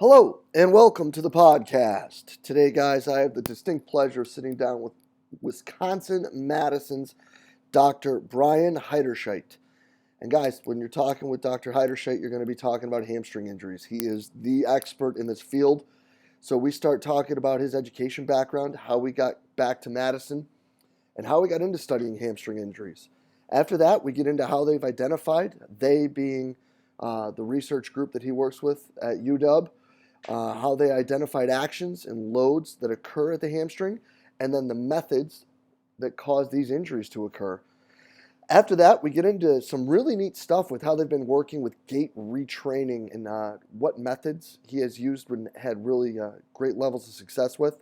Hello and welcome to the podcast. Today, guys, I have the distinct pleasure of sitting down with Wisconsin-Madison's Dr. Bryan Heiderscheit. And guys, when you're talking with Dr. Heiderscheit, you're going to be talking about hamstring injuries. He is the expert in this field. So we start talking about his education background, how we got back to Madison, and how we got into studying hamstring injuries. After that, we get into how they've identified, they being the research group that he works with at UW, how they identified actions and loads that occur at the hamstring, and then the methods that cause these injuries to occur. After that, we get into some really neat stuff with how they've been working with gait retraining and what methods he has used and had really great levels of success with.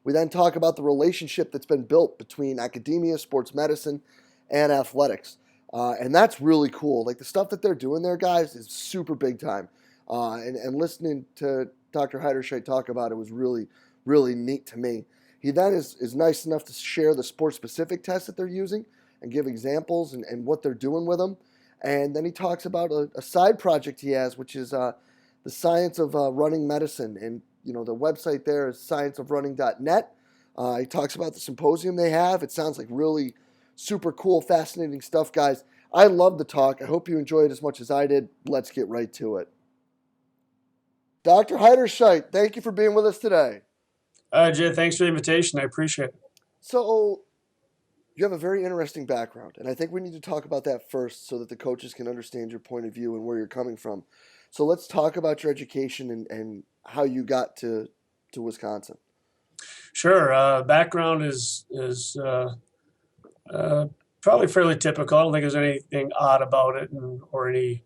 We then talk about the relationship that's been built between academia, sports medicine, and athletics. And that's really cool. Like the stuff that they're doing there, guys, is super big time. And listening to Dr. Heiderscheit talk about it was really, really neat to me. He then is nice enough to share the sports-specific tests that they're using and give examples and what they're doing with them. And then he talks about a side project he has, which is the science of running medicine. And, you know, the website there is scienceofrunning.net. He talks about the symposium they have. It sounds like really super cool, fascinating stuff, guys. I love the talk. I hope you enjoyed it as much as I did. Let's get right to it. Dr. Heiderscheit, thank you for being with us today. Jay, thanks for the invitation. I appreciate it. So, you have a very interesting background, and I think we need to talk about that first so that the coaches can understand your point of view and where you're coming from. So let's talk about your education and how you got to Wisconsin. Sure. Background is probably fairly typical. I don't think there's anything odd about it or any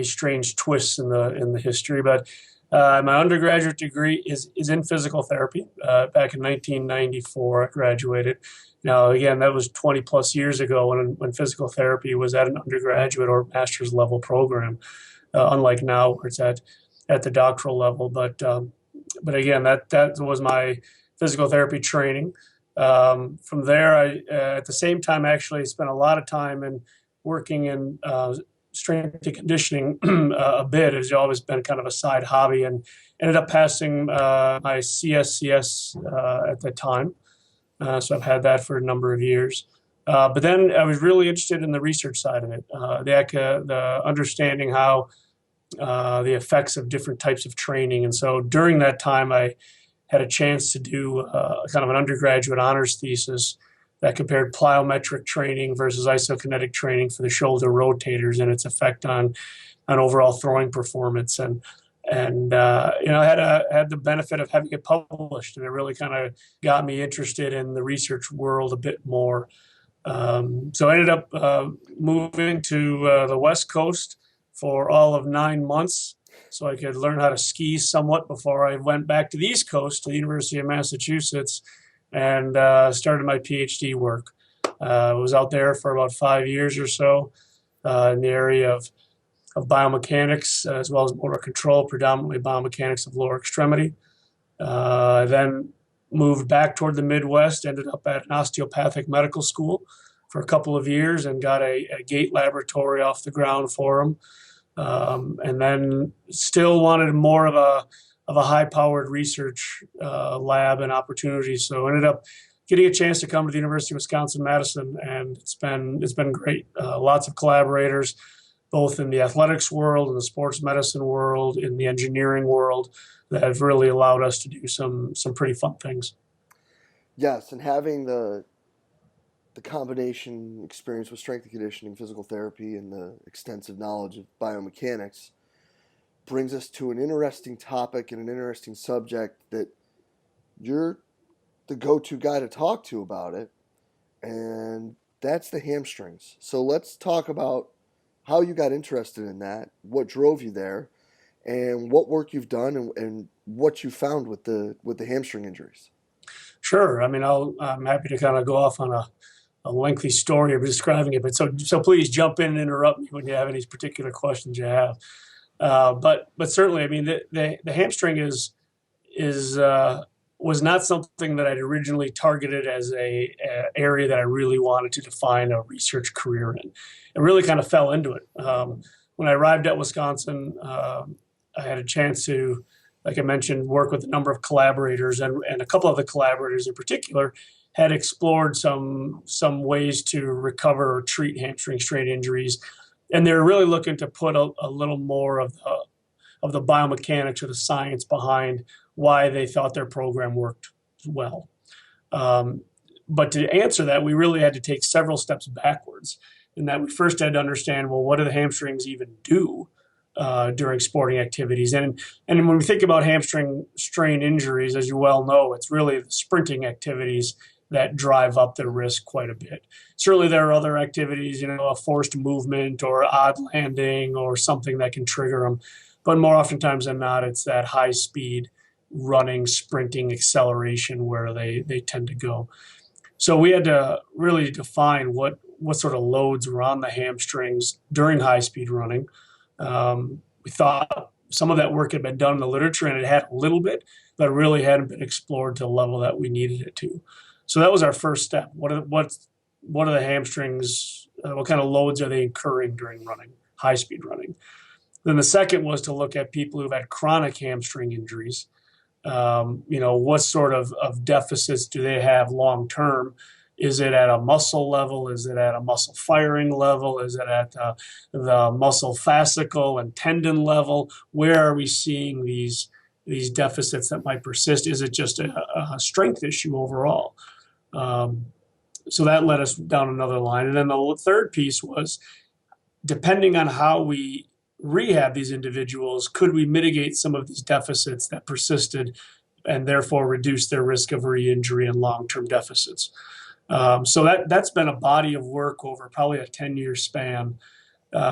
strange twists in the history, but my undergraduate degree is in physical therapy. Back in 1994, I graduated. Now, again, that was 20 plus years ago when physical therapy was at an undergraduate or master's level program, unlike now where it's at the doctoral level. But again, that was my physical therapy training. From there, I at the same time actually spent a lot of time in working in strength and conditioning a bit. It's always been kind of a side hobby, and ended up passing my CSCS at the time. So I've had that for a number of years. But then I was really interested in the research side of it, the understanding how the effects of different types of training. And so during that time, I had a chance to do kind of an undergraduate honors thesis that compared plyometric training versus isokinetic training for the shoulder rotators and its effect on overall throwing performance. And I had the benefit of having it published, and it really kind of got me interested in the research world a bit more. So I ended up moving to the West Coast for all of 9 months so I could learn how to ski somewhat before I went back to the East Coast, to the University of Massachusetts, and started my PhD work. I was out there for about 5 years or so in the area of biomechanics as well as motor control, predominantly biomechanics of lower extremity. Then moved back toward the Midwest, ended up at an osteopathic medical school for a couple of years and got a gait laboratory off the ground for them. And then still wanted more of a high-powered research lab and opportunity. So ended up getting a chance to come to the University of Wisconsin-Madison, and it's been great. Lots of collaborators, both in the athletics world, in the sports medicine world, in the engineering world, that have really allowed us to do some pretty fun things. Yes, and having the combination experience with strength and conditioning, physical therapy, and the extensive knowledge of biomechanics brings us to an interesting topic and an interesting subject that you're the go-to guy to talk to about it, and that's the hamstrings. So let's talk about how you got interested in that, what drove you there, and what work you've done and what you found with the hamstring injuries. Sure. I mean, I'm happy to kind of go off on a lengthy story of describing it, but so please jump in and interrupt me when you have any particular questions you have. But certainly, I mean, the hamstring was not something that I'd originally targeted as a area that I really wanted to define a research career in. It really kind of fell into it. When I arrived at Wisconsin, I had a chance to, like I mentioned, work with a number of collaborators, and a couple of the collaborators in particular had explored some ways to recover or treat hamstring strain injuries, and they're really looking to put a little more of the biomechanics or the science behind why they thought their program worked well. But to answer that, we really had to take several steps backwards, in that we first had to understand, well, what do the hamstrings even do during sporting activities? And when we think about hamstring strain injuries, as you well know, it's really the sprinting activities that drive up the risk quite a bit. Certainly there are other activities, a forced movement or odd landing or something that can trigger them. But more oftentimes than not, it's that high speed running, sprinting, acceleration where they tend to go. So we had to really define what sort of loads were on the hamstrings during high speed running. We thought some of that work had been done in the literature, and it had a little bit, but it really hadn't been explored to the level that we needed it to. So that was our first step. What are the hamstrings? What kind of loads are they incurring during running, high speed running? Then the second was to look at people who've had chronic hamstring injuries. What sort of deficits do they have long term? Is it at a muscle level? Is it at a muscle firing level? Is it at the muscle fascicle and tendon level? Where are we seeing these deficits that might persist? Is it just a strength issue overall? So that led us down another line. And then the third piece was, depending on how we rehab these individuals, could we mitigate some of these deficits that persisted and therefore reduce their risk of re-injury and long-term deficits? So that's been a body of work over probably a 10-year span.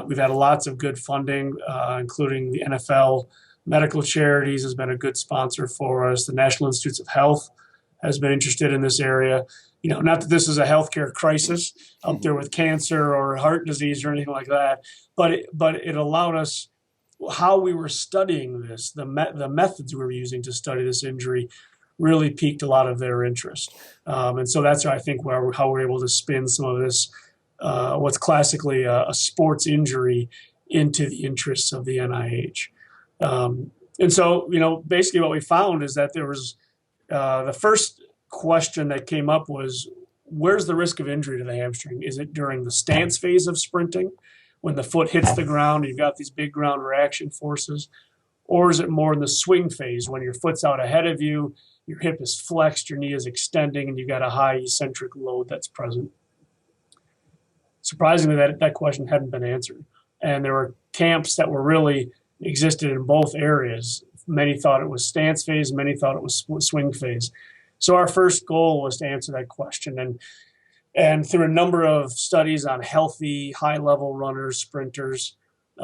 We've had lots of good funding, including the NFL Medical Charities has been a good sponsor for us. The National Institutes of Health has been interested in this area. Not that this is a healthcare crisis up there with cancer or heart disease or anything like that, but it allowed us, how we were studying this, the methods we were using to study this injury really piqued a lot of their interest. And so that's, I think, how we're able to spin some of this, what's classically a sports injury, into the interests of the NIH. And so, basically what we found is that there was, the first question that came up was, where's the risk of injury to the hamstring? Is it during the stance phase of sprinting, when the foot hits the ground, you've got these big ground reaction forces? Or is it more in the swing phase, when your foot's out ahead of you, your hip is flexed, your knee is extending, and you've got a high eccentric load that's present? Surprisingly, that question hadn't been answered. And there were camps that were really existed in both areas. Many thought it was stance phase, many thought it was swing phase. So our first goal was to answer that question. And through a number of studies on healthy, high-level runners, sprinters, we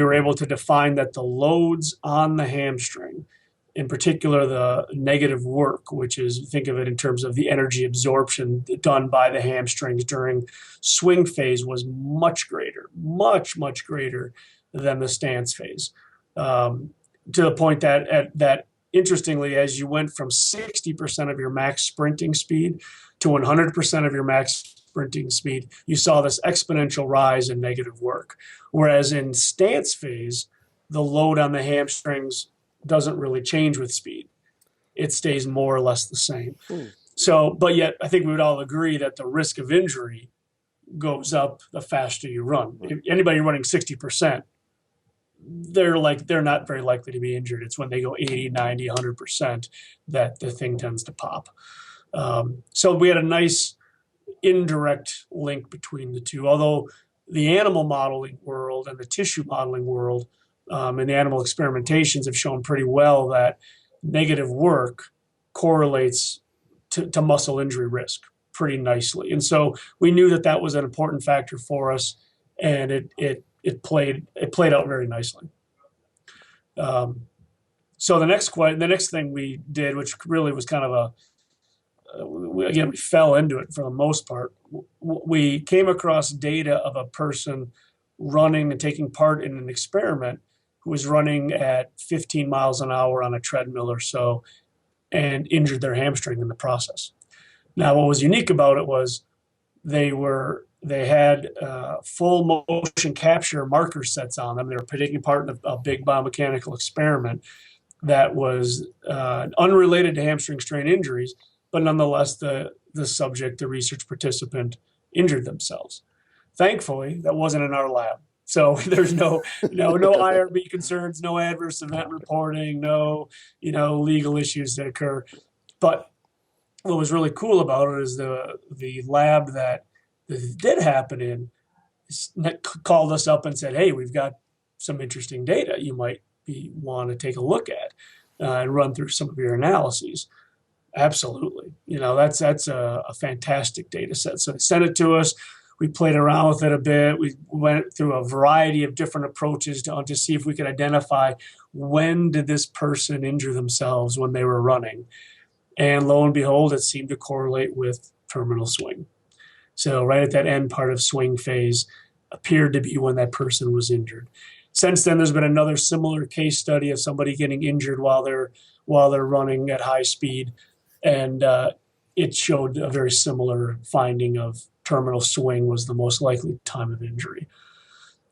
were able to define that the loads on the hamstring, in particular the negative work, which is, think of it in terms of the energy absorption done by the hamstrings during swing phase, was much greater, much, much greater than the stance phase. To the point that interestingly, as you went from 60% of your max sprinting speed to 100% of your max sprinting speed, you saw this exponential rise in negative work. Whereas in stance phase, the load on the hamstrings doesn't really change with speed. It stays more or less the same. So, but yet I think we would all agree that the risk of injury goes up the faster you run. If anybody running 60%, they're not very likely to be injured. It's when they go 80, 90, 100% that the thing tends to pop. So we had a nice indirect link between the two, although the animal modeling world and the tissue modeling world and the animal experimentations have shown pretty well that negative work correlates to muscle injury risk pretty nicely. And so we knew that was an important factor for us, and it played out very nicely. So the next thing we did, which really was kind of we fell into it for the most part. We came across data of a person running and taking part in an experiment who was running at 15 miles an hour on a treadmill or so and injured their hamstring in the process. Now, what was unique about it was they were they had full motion capture marker sets on them. They were taking part in a big biomechanical experiment that was unrelated to hamstring strain injuries, but nonetheless, the subject, the research participant, injured themselves. Thankfully, that wasn't in our lab. So there's no IRB concerns, no adverse event reporting, no legal issues that occur. But what was really cool about it is the lab that this did happen in called us up and said, "Hey, we've got some interesting data you might want to take a look at and run through some of your analyses." Absolutely, that's a fantastic data set. So they sent it to us. We played around with it a bit. We went through a variety of different approaches to see if we could identify when did this person injure themselves when they were running. And lo and behold, it seemed to correlate with terminal swing. So right at that end part of swing phase appeared to be when that person was injured. Since then, there's been another similar case study of somebody getting injured while they're running at high speed, and it showed a very similar finding of terminal swing was the most likely time of injury.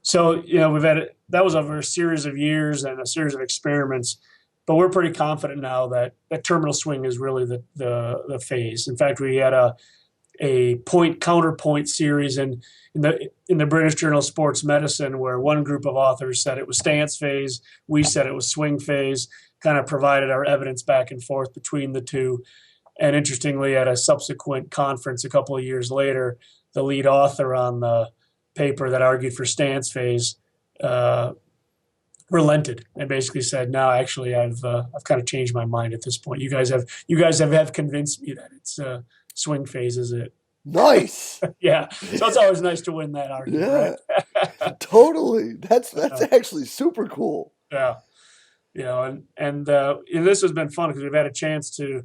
So that was over a series of years and a series of experiments, but we're pretty confident now that terminal swing is really the phase. In fact, we had a point counterpoint series in the British Journal of Sports Medicine, where one group of authors said it was stance phase, we said it was swing phase, kind of provided our evidence back and forth between the two. And interestingly, at a subsequent conference a couple of years later, the lead author on the paper that argued for stance phase relented and basically said, "No, actually, I've kind of changed my mind at this point. You guys have convinced me that it's swing phase is it." Nice. Yeah. So it's always nice to win that argument. Yeah. Right? Totally. That's actually super cool. Yeah. And this has been fun because we've had a chance to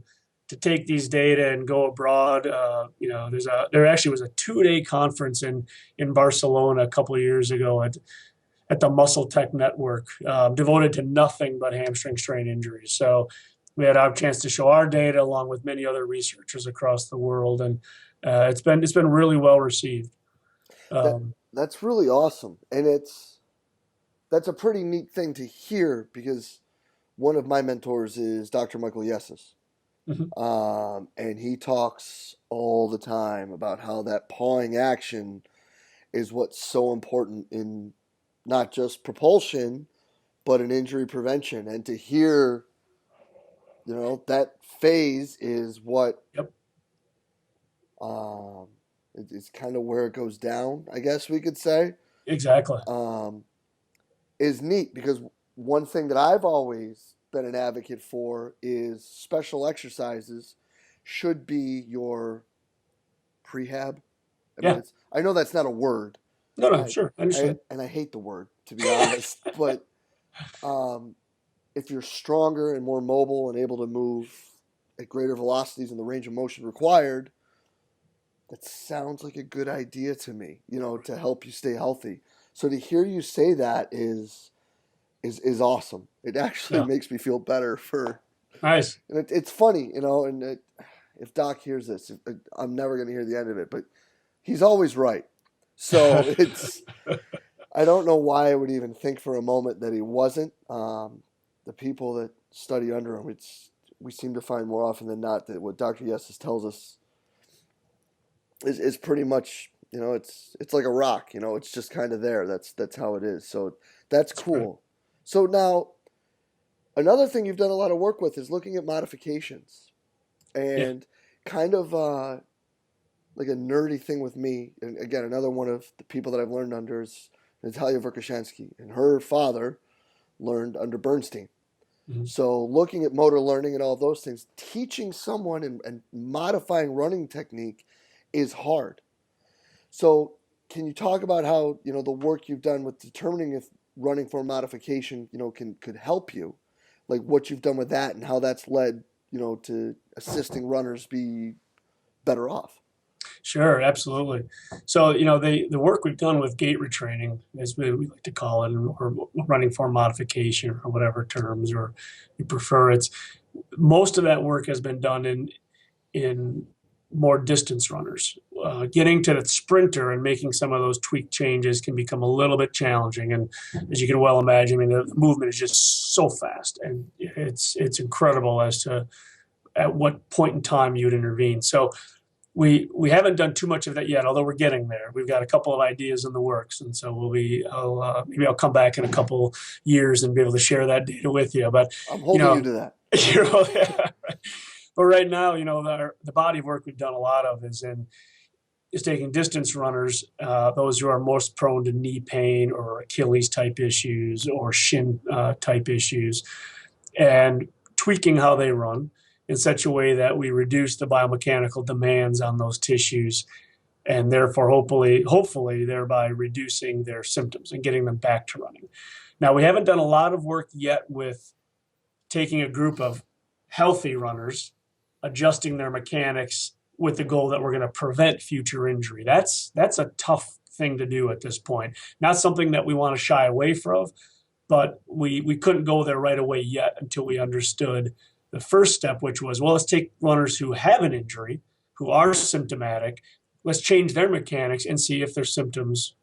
take these data and go abroad. There actually was a 2-day conference in Barcelona a couple of years ago at the Muscle Tech Network, devoted to nothing but hamstring strain injuries. So we had our chance to show our data along with many other researchers across the world, and it's been really well received. That's really awesome, and that's a pretty neat thing to hear because one of my mentors is Dr. Michael Yessis. Mm-hmm. And he talks all the time about how that pawing action is what's so important in not just propulsion, but in injury prevention. And to hear, that phase is what Yep. It's kind of where it goes down, I guess we could say. Exactly. Is neat because one thing that I've always been an advocate for is special exercises should be your prehab. I know that's not a word. No, sure. I understand. And I hate the word, to be honest. But if you're stronger and more mobile and able to move at greater velocities and the range of motion required, that sounds like a good idea to me, to help you stay healthy. So to hear you say that is awesome. It actually makes me feel better for. Nice. And it's funny, and if Doc hears this, I'm never going to hear the end of it, but he's always right. So I don't know why I would even think for a moment that he wasn't. The people that study under him, we seem to find more often than not that what Dr. Yessis tells us is pretty much, it's like a rock, it's just kind of there. That's how it is. So that's cool. Right. So now, another thing you've done a lot of work with is looking at modifications, and kind of like a nerdy thing with me. And again, another one of the people that I've learned under is Natalia Verkhoshansky, and her father learned under Bernstein. Mm-hmm. So looking at motor learning and all those things, teaching someone and modifying running technique is hard. So can you talk about how, the work you've done with determining if running form modification, could help you, like what you've done with that and how that's led, to assisting runners be better off? Sure, absolutely. So, the work we've done with gait retraining, as we like to call it, or running form modification, or whatever terms or you prefer, most of that work has been done in more distance runners. getting to the sprinter and making some of those tweak changes can become a little bit challenging. And as you can well imagine, I mean, the movement is just so fast, and it's incredible as to at what point in time you'd intervene. So we haven't done too much of that yet, although we're getting there. We've got a couple of ideas in the works, and so maybe I'll come back in a couple years and be able to share that data with you. But I'm holding you to that. Yeah, right. But right now, the body of work we've done a lot of is taking distance runners, those who are most prone to knee pain or Achilles type issues or shin type issues, and tweaking how they run in such a way that we reduce the biomechanical demands on those tissues, and therefore hopefully thereby reducing their symptoms and getting them back to running. Now, we haven't done a lot of work yet with taking a group of healthy runners, adjusting their mechanics with the goal that we're going to prevent future injury. That's a tough thing to do at this point. Not something that we want to shy away from, but we couldn't go there right away yet until we understood the first step, which was, well, let's take runners who have an injury, who are symptomatic, let's change their mechanics and see if their symptoms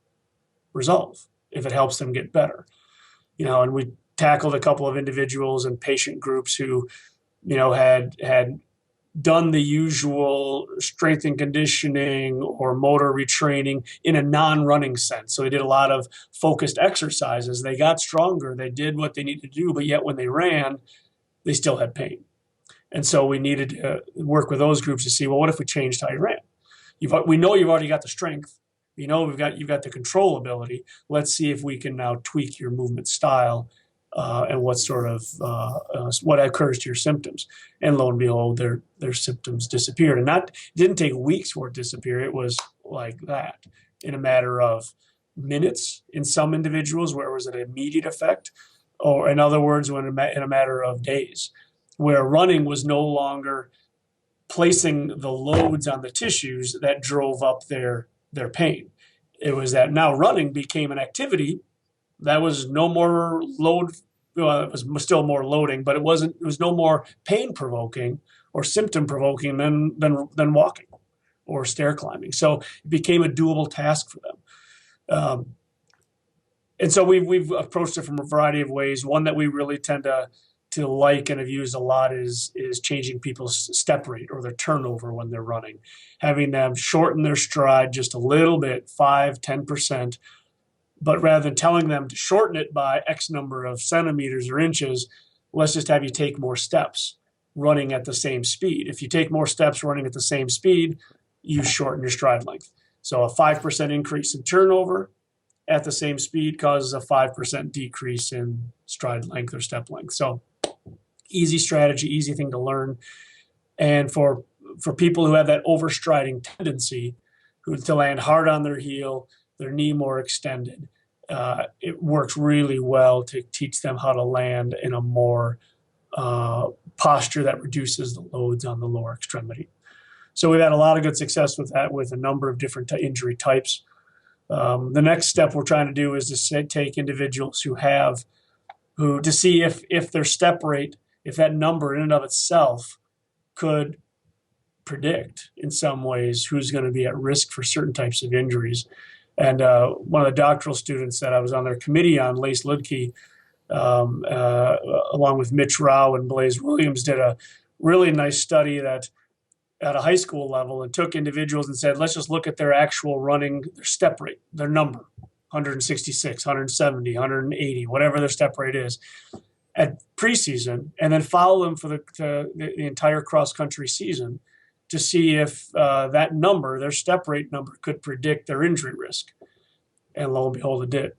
resolve, if it helps them get better. And we tackled a couple of individuals and patient groups who, had done the usual strength and conditioning or motor retraining in a non-running sense. So they did a lot of focused exercises. They got stronger. They did what they needed to do, but yet when they ran, they still had pain. And so we needed to work with those groups to see, well, what if we changed how you ran? We know you've already got the strength. You've got the control ability. Let's see if we can now tweak your movement style and what sort of what occurs to your symptoms. And lo and behold, their symptoms disappeared. And it didn't take weeks for it to disappear. It was like that in a matter of minutes in some individuals, where it was an immediate effect, or in other words, in a matter of days, where running was no longer placing the loads on the tissues that drove up their pain. It was that now running became an activity that was no more load. Well, it was still more loading, but it was no more pain provoking or symptom provoking than walking or stair climbing. So it became a doable task for them. And so we've approached it from a variety of ways. One that we really tend to like and have used a lot is changing people's step rate or their turnover when they're running, having them shorten their stride just a little bit, 5-10%. But rather than telling them to shorten it by X number of centimeters or inches, let's just have you take more steps running at the same speed. If you take more steps running at the same speed, you shorten your stride length. So a 5% increase in turnover at the same speed causes a 5% decrease in stride length or step length. So easy strategy, easy thing to learn. And for people who have that overstriding tendency, who to land hard on their heel, their knee more extended, it works really well to teach them how to land in a more posture that reduces the loads on the lower extremity. So we've had a lot of good success with that, with a number of different injury types. The next step we're trying to do is to take individuals to see if their step rate, if that number in and of itself could predict in some ways who's going to be at risk for certain types of injuries. And one of the doctoral students that I was on their committee on, Lace Ludke, along with Mitch Rao and Blaze Williams, did a really nice study that at a high school level and took individuals and said, let's just look at their actual running, their step rate, their number, 166, 170, 180, whatever their step rate is at preseason, and then follow them for the entire cross-country season to see if that number, their step rate number, could predict their injury risk. And lo and behold, it did.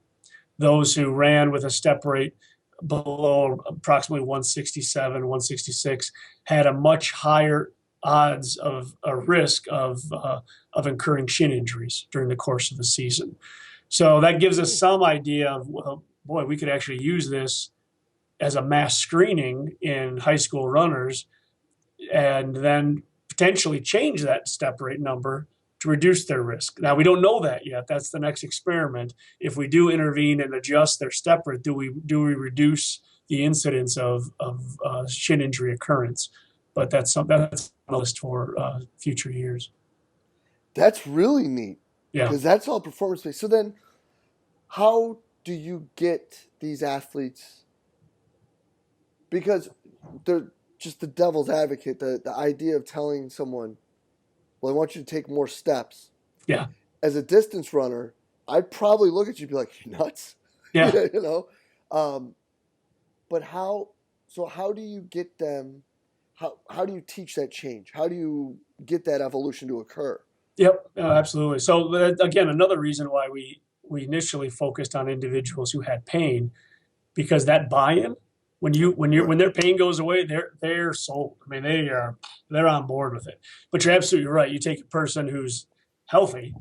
Those who ran with a step rate below approximately 167, 166 had a much higher odds of a risk of incurring shin injuries during the course of the season. So that gives us some idea of, well, boy, we could actually use this as a mass screening in high school runners and then potentially change that step rate number to reduce their risk. Now, we don't know that yet. That's the next experiment. If we do intervene and adjust their step rate, do we reduce the incidence of shin injury occurrence? But that's on the list for future years. That's really neat Yeah. because that's all performance based. So then, how do you get these athletes? Because they're just the devil's advocate. The idea of telling someone, "Well, I want you to take more steps." Yeah. As a distance runner, I'd probably look at you and be like, "You're nuts," Yeah. you know. But how? So how do you get them? How do you teach that change? How do you get that evolution to occur? Yep, absolutely. So again, another reason why we initially focused on individuals who had pain, because that buy-in, when their pain goes away, they're sold. I mean, they're on board with it. But you're absolutely right. You take a person who's healthy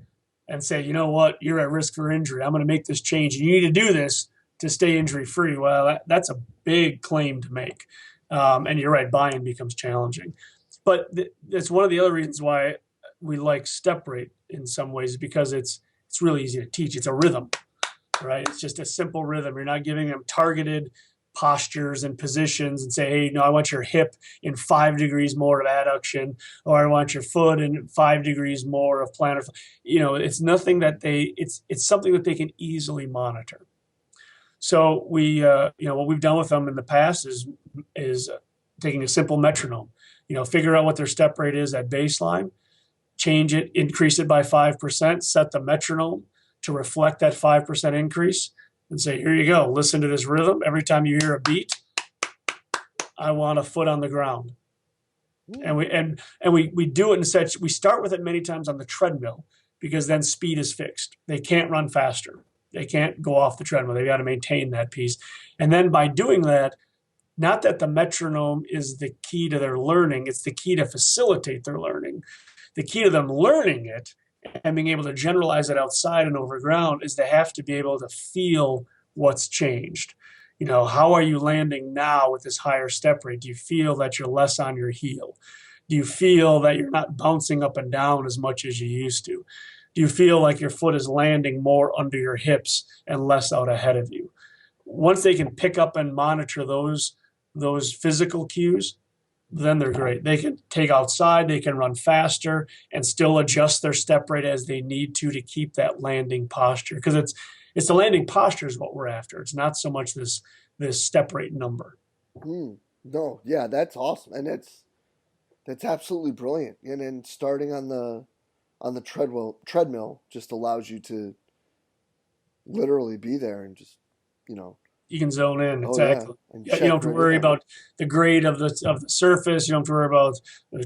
and say, you know what, you're at risk for injury. I'm going to make this change. You need to do this to stay injury free. Well, that's a big claim to make. And you're right, buy-in becomes challenging. But that's one of the other reasons why we like step rate in some ways, because it's really easy to teach. It's a rhythm, right? It's just a simple rhythm. You're not giving them targeted postures and positions and say, hey, no, I want your hip in 5 degrees more of adduction, or I want your foot in 5 degrees more of plantar. It's nothing that it's something that they can easily monitor. So what we've done with them in the past is taking a simple metronome, figure out what their step rate is at baseline, change it, increase it by 5%, set the metronome to reflect that 5% increase, and say, here you go, listen to this rhythm. Every time you hear a beat, I want a foot on the ground. And we do it in such, we start with it many times on the treadmill, because then speed is fixed. They can't run faster. They can't go off the treadmill. They've got to maintain that piece. And then by doing that, not that the metronome is the key to their learning, it's the key to facilitate their learning. The key to them learning it and being able to generalize it outside and over ground is they have to be able to feel what's changed. How are you landing now with this higher step rate? Do you feel that you're less on your heel? Do you feel that you're not bouncing up and down as much as you used to? Do you feel like your foot is landing more under your hips and less out ahead of you? Once they can pick up and monitor those physical cues, then they're great. They can take outside, they can run faster, and still adjust their step rate as they need to keep that landing posture. Because it's the landing posture is what we're after. It's not so much this step rate number. No, yeah, that's awesome, and that's absolutely brilliant. And then starting on the treadmill just allows you to literally be there and just You can zone in, exactly. Yeah. You don't have to worry about the grade of the surface. You don't have to worry about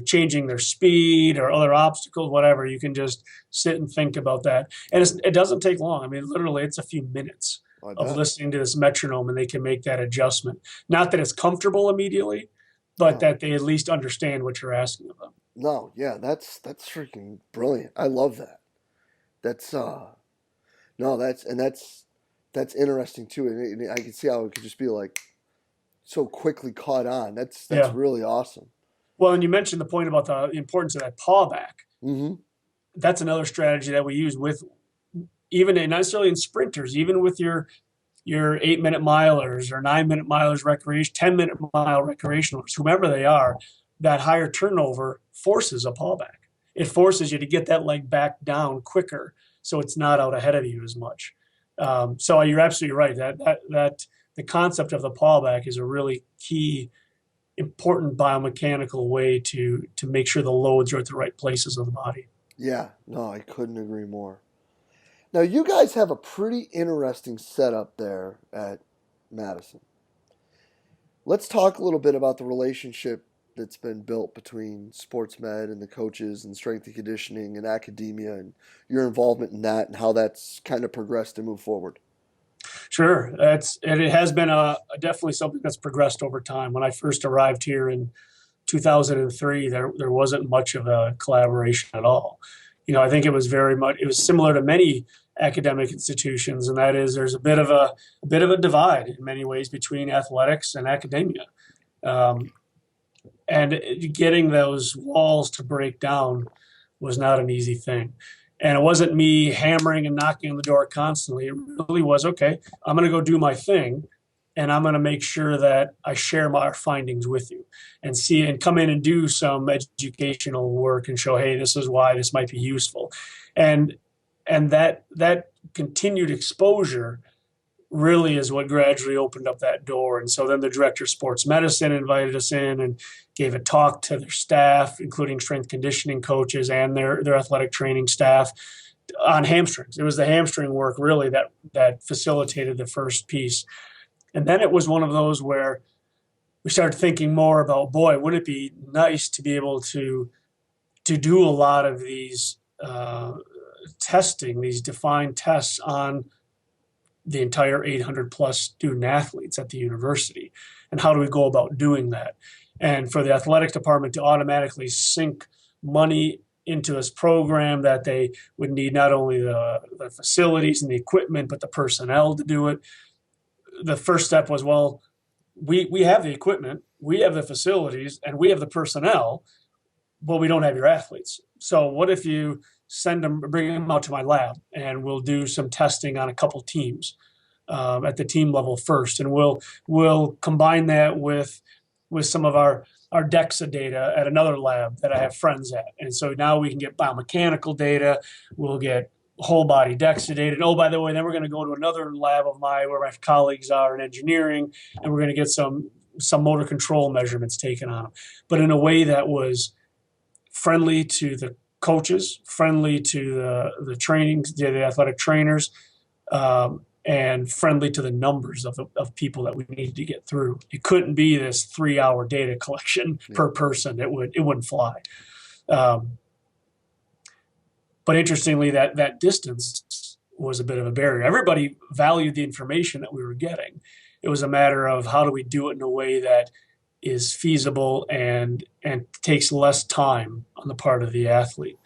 changing their speed or other obstacles, whatever. You can just sit and think about that. And it doesn't take long. I mean, literally, it's a few minutes of listening to this metronome, and they can make that adjustment. Not that it's comfortable immediately, but that they at least understand what you're asking of them. No, yeah, that's freaking brilliant. I love that. That's that's interesting too, and I can see how it could just be like so quickly caught on. That's really awesome. Well, and you mentioned the point about the importance of that paw back. Mm-hmm. That's another strategy that we use with even not necessarily in sprinters, even with your 8-minute milers or 9-minute milers recreation, 10-minute mile recreationals, whomever they are. That higher turnover forces a paw back. It forces you to get that leg back down quicker, so it's not out ahead of you as much. So you're absolutely right. That the concept of the paw back is a really key, important biomechanical way to make sure the loads are at the right places of the body. Yeah, no, I couldn't agree more. Now you guys have a pretty interesting setup there at Madison. Let's talk a little bit about the relationship that's been built between sports med and the coaches and strength and conditioning and academia and your involvement in that and how that's kind of progressed and moved forward. Sure. It has been definitely something that's progressed over time. When I first arrived here in 2003, there wasn't much of a collaboration at all. I think it was similar to many academic institutions, and that is there's a bit of a divide in many ways between athletics and academia. And getting those walls to break down was not an easy thing. And it wasn't me hammering and knocking on the door constantly. It really was, okay, I'm going to go do my thing. and I'm going to make sure that I share our findings with you and see and come in and do some educational work and show, hey, this is why this might be useful. And that continued exposure really is what gradually opened up that door. And so then the director of sports medicine invited us in and gave a talk to their staff, including strength conditioning coaches and their athletic training staff, on hamstrings. It was the hamstring work really that facilitated the first piece. And then it was one of those where we started thinking more about, boy, wouldn't it be nice to be able to do a lot of these testing, these defined tests on the entire 800 plus student athletes at the university. And how do we go about doing that? And for the athletics department to automatically sink money into this program that they would need not only the facilities and the equipment, but the personnel to do it. The first step was, well, we have the equipment, we have the facilities, and we have the personnel, but we don't have your athletes. So what if you bring them out to my lab, and we'll do some testing on a couple teams at the team level first, and we'll combine that with some of our DEXA data at another lab that I have friends at, and so now we can get biomechanical data, we'll get whole body DEXA data, and oh, by the way, then we're going to go to another lab of mine where my colleagues are in engineering, and we're going to get some motor control measurements taken on them, but in a way that was friendly to the coaches, friendly to the trainings, the athletic trainers, and friendly to the numbers of people that we needed to get through. It couldn't be this 3-hour data collection per person. It wouldn't fly. But interestingly, that distance was a bit of a barrier. Everybody valued the information that we were getting. It was a matter of how do we do it in a way that is feasible and takes less time on the part of the athlete.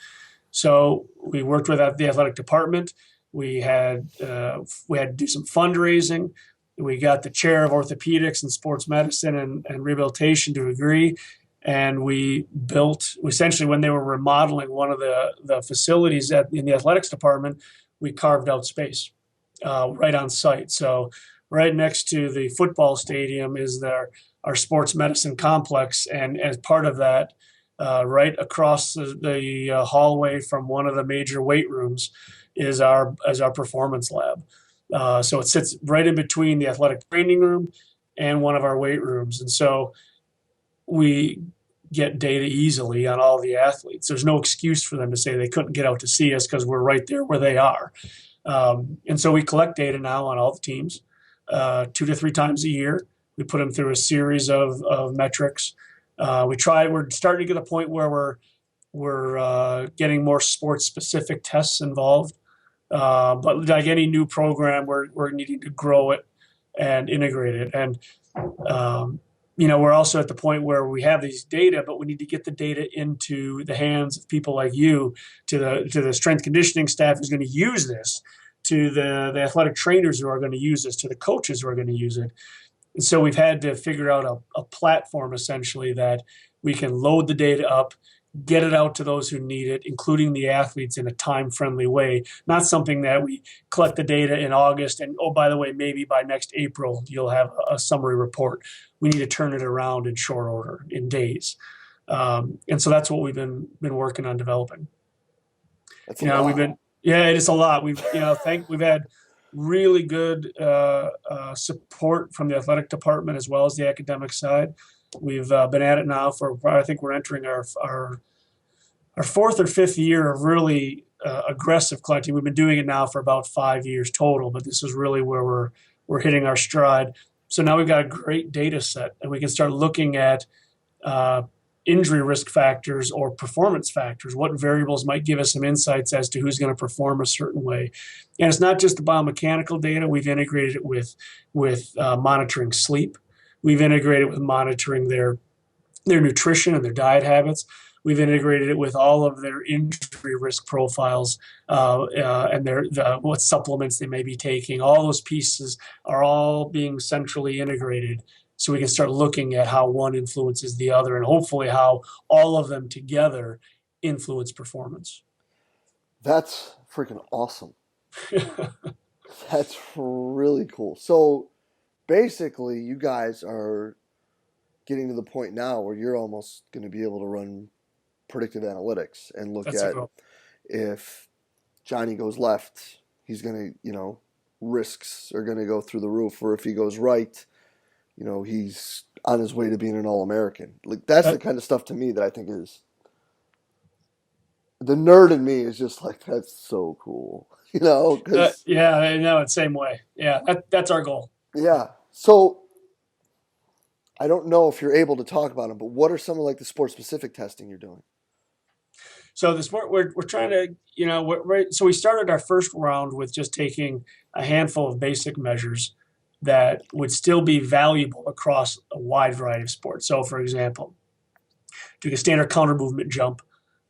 So we worked with the athletic department. We had to do some fundraising. We got the chair of orthopedics and sports medicine and rehabilitation to agree. And we built, essentially when they were remodeling one of the facilities in the athletics department, we carved out space right on site. So right next to the football stadium is our sports medicine complex, and as part of that, right across the hallway from one of the major weight rooms is our performance lab. So it sits right in between the athletic training room and one of our weight rooms, and so we get data easily on all the athletes. There's no excuse for them to say they couldn't get out to see us because we're right there where they are. And so we collect data now on all the teams 2 to 3 times a year. We put them through a series of metrics. We're starting to get a point where we're getting more sports specific tests involved. But like any new program, we're needing to grow it and integrate it. And, we're also at the point where we have these data, but we need to get the data into the hands of people like you, to the strength conditioning staff who's going to use this, to the athletic trainers who are going to use this, to the coaches who are going to use it. And so we've had to figure out a platform essentially that we can load the data up, get it out to those who need it, including the athletes, in a time-friendly way. Not something that we collect the data in August and, oh, by the way, maybe by next April you'll have a summary report. We need to turn it around in short order, in days. And so that's what we've been working on developing. That's a lot. It is a lot. We've had really good support from the athletic department as well as the academic side. We've been at it now for, I think we're entering our 4th or 5th year of really aggressive collecting. We've been doing it now for about 5 years total, but this is really where we're hitting our stride. So now we've got a great data set, and we can start looking at injury risk factors or performance factors. What variables might give us some insights as to who's going to perform a certain way? And it's not just the biomechanical data. We've integrated it with monitoring sleep. We've integrated with monitoring their nutrition and their diet habits. We've integrated it with all of their injury risk profiles and what supplements they may be taking. All those pieces are all being centrally integrated, so we can start looking at how one influences the other, and hopefully how all of them together influence performance. That's freaking awesome. That's really cool. So basically you guys are getting to the point now where you're almost going to be able to run predictive analytics and look That's the at goal. if Johnny goes left, he's going to, risks are going to go through the roof, or if he goes right, he's on his way to being an All-American. Like, that's the kind of stuff to me that I think is, the nerd in me is just like, that's so cool, because, Yeah, I know it's same way. Yeah, that's our goal. yeah. So I don't know if you're able to talk about them, but what are some of like the sport-specific testing you're doing? So the sport we're trying to, so we started our first round with just taking a handful of basic measures that would still be valuable across a wide variety of sports. So, for example, doing a standard counter movement jump,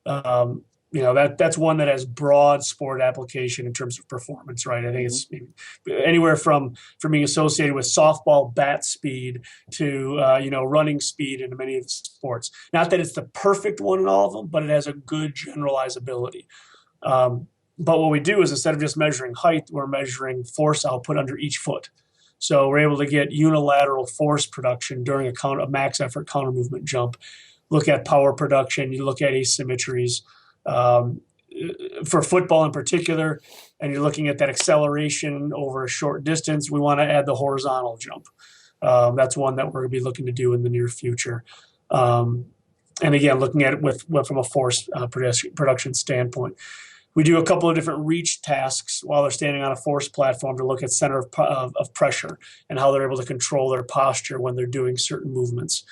um, that's one that has broad sport application in terms of performance, right? I think Mm-hmm. it's anywhere from being associated with softball bat speed to running speed in many of the sports. Not that it's the perfect one in all of them, but it has a good generalizability. But what we do is, instead of just measuring height, we're measuring force output under each foot. So we're able to get unilateral force production during a max effort counter movement jump. Look at power production. You look at asymmetries. Um, for football in particular, and you're looking at that acceleration over a short distance, we want to add the horizontal jump. That's one that we're going to be looking to do in the near future. And again, looking at it from a force production standpoint. We do a couple of different reach tasks while they're standing on a force platform to look at center of pressure and how they're able to control their posture when they're doing certain movements.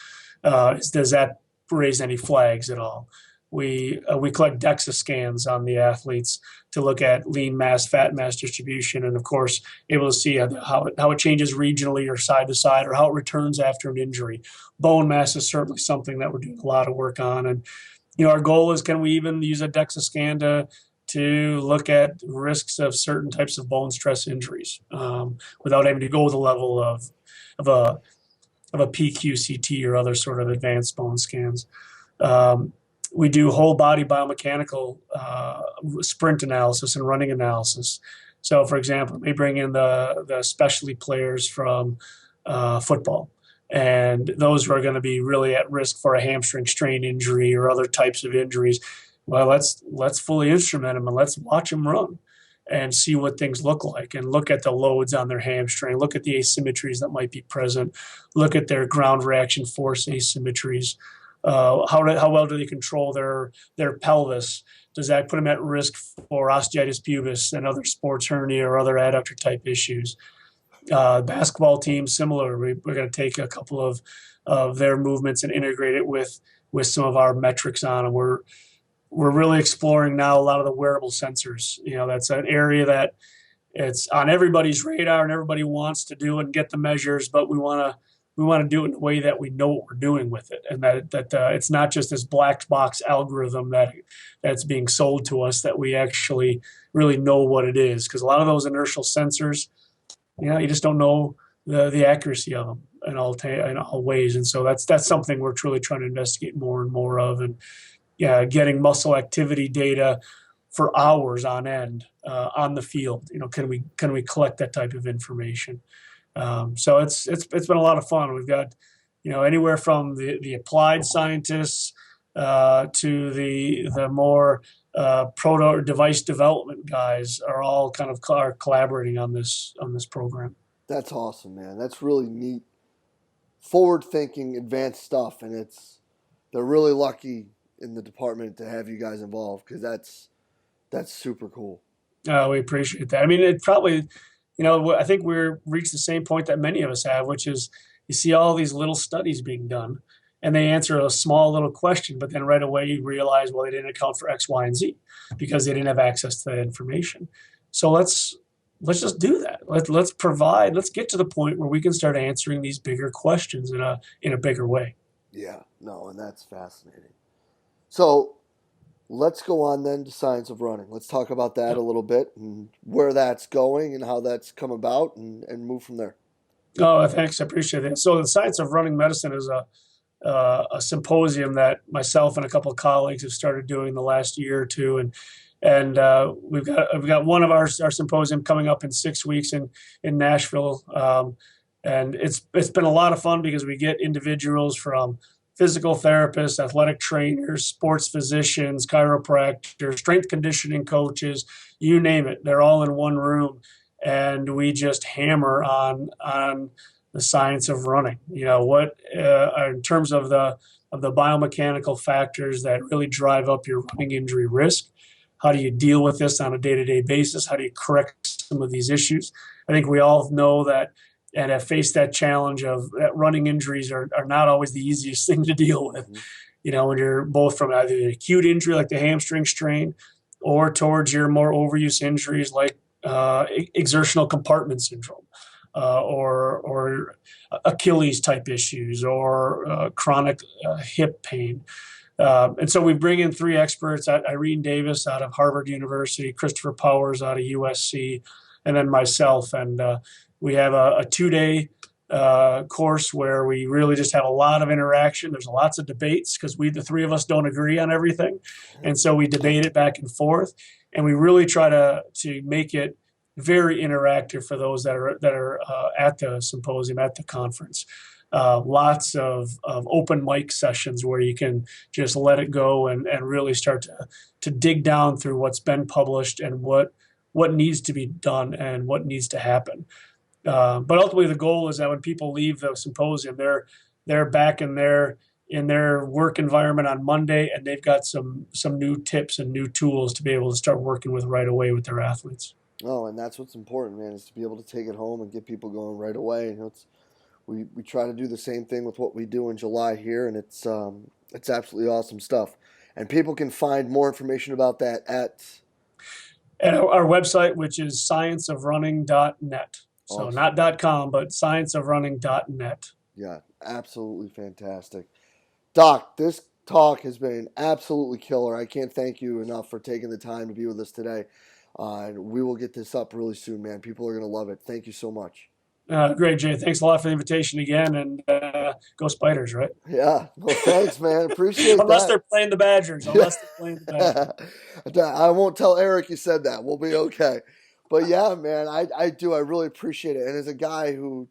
Does that raise any flags at all? We collect DEXA scans on the athletes to look at lean mass, fat mass distribution, and of course, able to see how it changes regionally or side to side, or how it returns after an injury. Bone mass is certainly something that we're doing a lot of work on, and our goal is, can we even use a DEXA scan to look at risks of certain types of bone stress injuries without having to go to the level of a PQCT or other sort of advanced bone scans. We do whole body biomechanical sprint analysis and running analysis. So, for example, we bring in the specialty players from football, and those who are going to be really at risk for a hamstring strain injury or other types of injuries. Well, let's fully instrument them and let's watch them run and see what things look like, and look at the loads on their hamstring, look at the asymmetries that might be present, look at their ground reaction force asymmetries. How well do they control their pelvis? Does that put them at risk for osteitis pubis and other sports hernia or other adductor type issues? Basketball team, similar. We're going to take a couple of their movements and integrate it with some of our metrics on them. We're really exploring now a lot of the wearable sensors. That's an area that it's on everybody's radar and everybody wants to do and get the measures, but we want to do it in a way that we know what we're doing with it, and that it's not just this black box algorithm that's being sold to us, that we actually really know what it is. Because a lot of those inertial sensors, you just don't know the accuracy of them in all ways, and so that's something we're truly trying to investigate more and more of, and getting muscle activity data for hours on end on the field. Can we collect that type of information? So it's been a lot of fun. We've got anywhere from the applied scientists to the more proto device development guys are all kind of collaborating on this program. That's awesome, man. That's really neat, forward-thinking, advanced stuff, and they're really lucky in the department to have you guys involved, because that's super cool. We appreciate that. I mean, it probably, I think we're reached the same point that many of us have, which is you see all these little studies being done, and they answer a small little question, but then right away you realize, well, they didn't account for X, Y, and Z because they didn't have access to that information. So let's just do that. Let's get to the point where we can start answering these bigger questions in a bigger way. Yeah, no, and that's fascinating. So let's go on then to science of running. Let's talk about that a little bit, and where that's going and how that's come about, and move from there. Oh, thanks. I appreciate it. So the science of running medicine is a symposium that myself and a couple of colleagues have started doing the last year or two, and we've got one of our symposium coming up in 6 weeks in Nashville, And it's been a lot of fun because we get individuals from physical therapists, athletic trainers, sports physicians, chiropractors, strength conditioning coaches, you name it. They're all in one room, and we just hammer on the science of running. What in terms of the biomechanical factors that really drive up your running injury risk. How do you deal with this on a day-to-day basis? How do you correct some of these issues? I think we all know that and have faced that challenge of that running injuries are not always the easiest thing to deal with. When you're both from either an acute injury like the hamstring strain or towards your more overuse injuries like exertional compartment syndrome or Achilles type issues or chronic hip pain. And so we bring in three experts, Irene Davis out of Harvard University, Christopher Powers out of USC, and then myself. And we have a 2-day course where we really just have a lot of interaction. There's lots of debates because the three of us don't agree on everything. And so we debate it back and forth. And we really try to make it very interactive for those that are at the symposium, at the conference. Lots of open mic sessions where you can just let it go and really start to dig down through what's been published and what needs to be done and what needs to happen. But ultimately, the goal is that when people leave the symposium, they're back in their work environment on Monday, and they've got some new tips and new tools to be able to start working with right away with their athletes. Oh, and that's what's important, man, is to be able to take it home and get people going right away. We try to do the same thing with what we do in July here, and it's absolutely awesome stuff. And people can find more information about that at our website, which is scienceofrunning.net. So awesome. Not .com, but scienceofrunning.net. Yeah, absolutely fantastic. Doc, this talk has been absolutely killer. I can't thank you enough for taking the time to be with us today. And we will get this up really soon, man. People are going to love it. Thank you so much. Great, Jay. Thanks a lot for the invitation again, and go Spiders, right? Yeah. Well, thanks, man. Appreciate Unless that. they're playing the Badgers. I won't tell Eric you said that. We'll be okay. But yeah, man, I do. I really appreciate it. And as a guy who,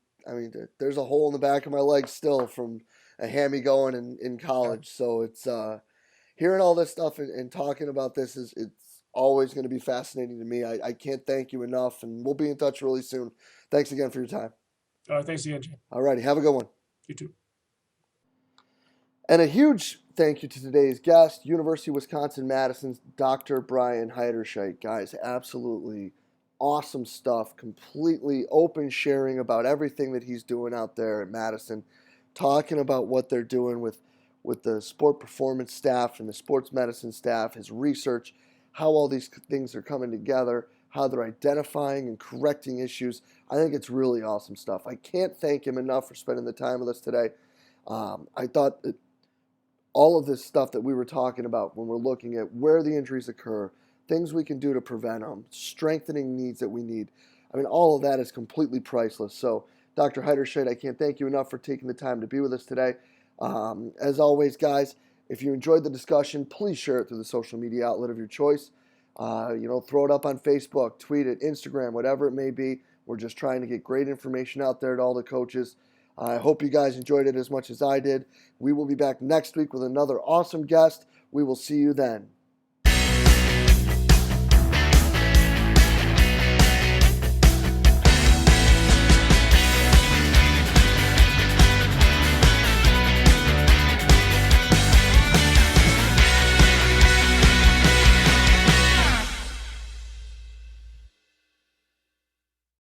there's a hole in the back of my leg still from a hammy going in college. So it's hearing all this stuff and talking about this it's always going to be fascinating to me. I can't thank you enough, and we'll be in touch really soon. Thanks again for your time. All right, thanks again, Jay. All righty, have a good one. You too. And a huge thank you to today's guest, University of Wisconsin-Madison's Dr. Bryan Heiderscheit. Guys, absolutely awesome stuff, completely open sharing about everything that he's doing out there at Madison, talking about what they're doing with the sport performance staff and the sports medicine staff, his research, how all these things are coming together, how they're identifying and correcting issues. I think it's really awesome stuff. I can't thank him enough for spending the time with us today. I thought that all of this stuff that we were talking about when we're looking at where the injuries occur, things we can do to prevent them, strengthening needs that we need. All of that is completely priceless. So, Dr. Heiderscheit, I can't thank you enough for taking the time to be with us today. As always, guys, if you enjoyed the discussion, please share it through the social media outlet of your choice. Throw it up on Facebook, tweet it, Instagram, whatever it may be. We're just trying to get great information out there to all the coaches. I hope you guys enjoyed it as much as I did. We will be back next week with another awesome guest. We will see you then.